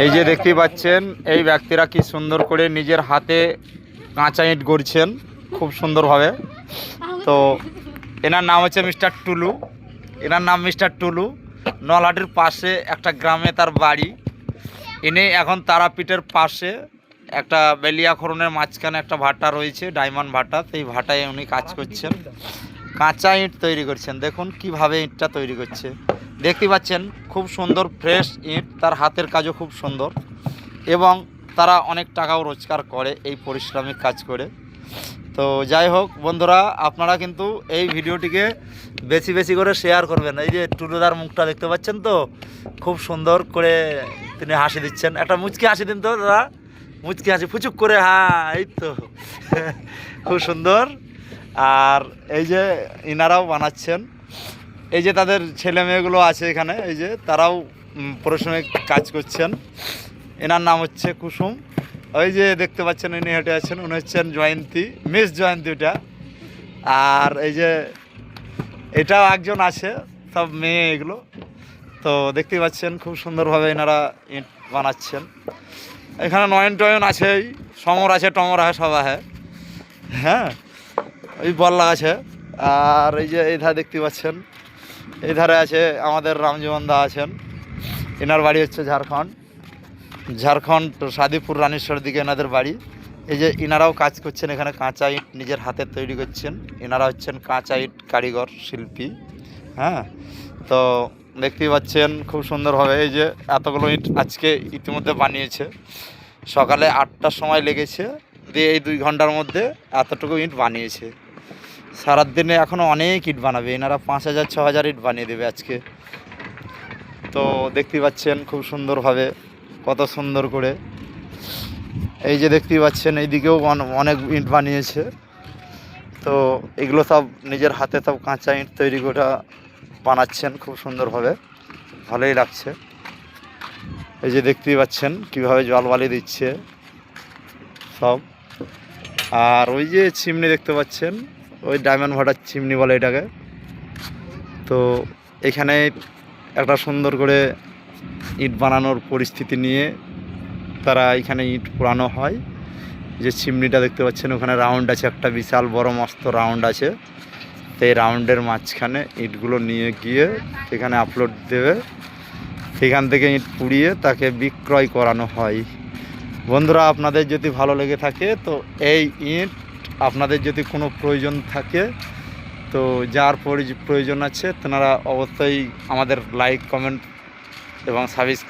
এই যে দেখতেই পাচ্ছেন এই ব্যক্তিরা কি সুন্দর করে নিজের হাতে কাঁচা ইট গড়ছেন খুব সুন্দরভাবে। তো এনার নাম হচ্ছে মিস্টার টুলু। এনার নাম মিস্টার টুলু। নলহাটির পাশে একটা গ্রামে তার বাড়ি। ইনি এখন তারাপীঠের পাশে একটা বেলিয়াখরণের মাঝখানে একটা ভাটা রয়েছে, ডায়মন্ড ভাটা। সেই ভাটায় উনি কাজ করছেন, কাঁচা ইট তৈরি করছেন। দেখুন কিভাবে ইটটা তৈরি করছে, দেখতে পাচ্ছেন খুব সুন্দর ফ্রেশ ইট। তার হাতের কাজও খুব সুন্দর এবং তারা অনেক টাকাও রোজগার করে এই পরিশ্রমিক কাজ করে। তো যাই হোক বন্ধুরা, আপনারা কিন্তু এই ভিডিওটিকে বেশি বেশি করে শেয়ার করবেন। এই যে টুলুদার মুখটা দেখতে পাচ্ছেন তো, খুব সুন্দর করে তিনি হাসি দিচ্ছেন। একটা মুচকি হাসি দিন তো দাদা, মুচকি হাসি ফুচুক করে, হ্যাঁ এই তো খুব সুন্দর। আর এই যে ইনারাও বানাচ্ছেন, এই যে তাদের ছেলে মেয়েগুলো আছে এখানে, এই যে তারাও পরিশ্রমিক কাজ করছেন। এনার নাম হচ্ছে কুসুম। ওই যে দেখতে পাচ্ছেন ইনি হেঁটে আছেন, উনি হচ্ছেন জয়ন্তী, মিস জয়ন্তী ওটা। আর এই যে এটাও একজন আছে, সব মেয়ে এগুলো। তো দেখতেই পাচ্ছেন খুব সুন্দরভাবে এনারা ইট বানাচ্ছেন। এখানে নয়ন টয়ন আছে, সমর আছে, টমর আছে, সব আছে। হ্যাঁ, ওই বল্লা আছে। আর এই যে এই ধারে দেখতে পাচ্ছেন, এই ধারে আছে আমাদের রামজীবন দা আছেন। এনার বাড়ি হচ্ছে ঝাড়খণ্ড সাদিপুর রানীশ্বরের দিকে এনাদের বাড়ি। এই যে ইনারাও কাজ করছেন এখানে, কাঁচা ইট নিজের হাতে তৈরি করছেন। এনারা হচ্ছেন কাঁচা ইট কারিগর শিল্পী। হ্যাঁ, তো দেখতেই পাচ্ছেন খুব সুন্দরভাবে এই যে এতগুলো ইট আজকে ইতিমধ্যে বানিয়েছে। সকালে 8টার সময় লেগেছে, দিয়ে এই 2 ঘন্টার মধ্যে এতটুকু ইট বানিয়েছে। সারাদিনে এখনও অনেক ইট বানাবে এনারা, 5000-6000 ইট বানিয়ে দেবে আজকে। তো দেখতেই পাচ্ছেন খুব সুন্দরভাবে, কত সুন্দর করে। এই যে দেখতেই পাচ্ছেন এইদিকেও অনেক ইট বানিয়েছে। তো এগুলো সব নিজের হাতে সব কাঁচা ইট তৈরি করে বানাচ্ছেন খুব সুন্দরভাবে, ভালোই লাগছে। এই যে দেখতেই পাচ্ছেন কীভাবে জল বালি দিচ্ছে সব। আর ওই যে চিমনি দেখতে পাচ্ছেন, ওই ডায়মন্ড ভাটার চিমনি বলে এটাকে। তো এখানে একটা সুন্দর করে ইট বানানোর পরিস্থিতি নিয়ে তারা এখানে ইট পোড়ানো হয়। যে চিমনিটা দেখতে পাচ্ছেন ওখানে রাউন্ড আছে, একটা বিশাল বড় মস্ত রাউন্ড আছে। এই রাউন্ডের মাঝখানে ইটগুলো নিয়ে গিয়ে সেখানে আপলোড দেবে, সেখান থেকে ইট পুড়িয়ে তাকে বিক্রয় করানো হয়। বন্ধুরা, আপনাদের যদি ভালো লেগে থাকে তো এই ইট আপনাদের যদি কোনো প্রয়োজন থাকে, তো যার প্রয়োজন আছে তেনারা অবশ্যই আমাদের লাইক, কমেন্ট এবং সাবস্ক্রাইব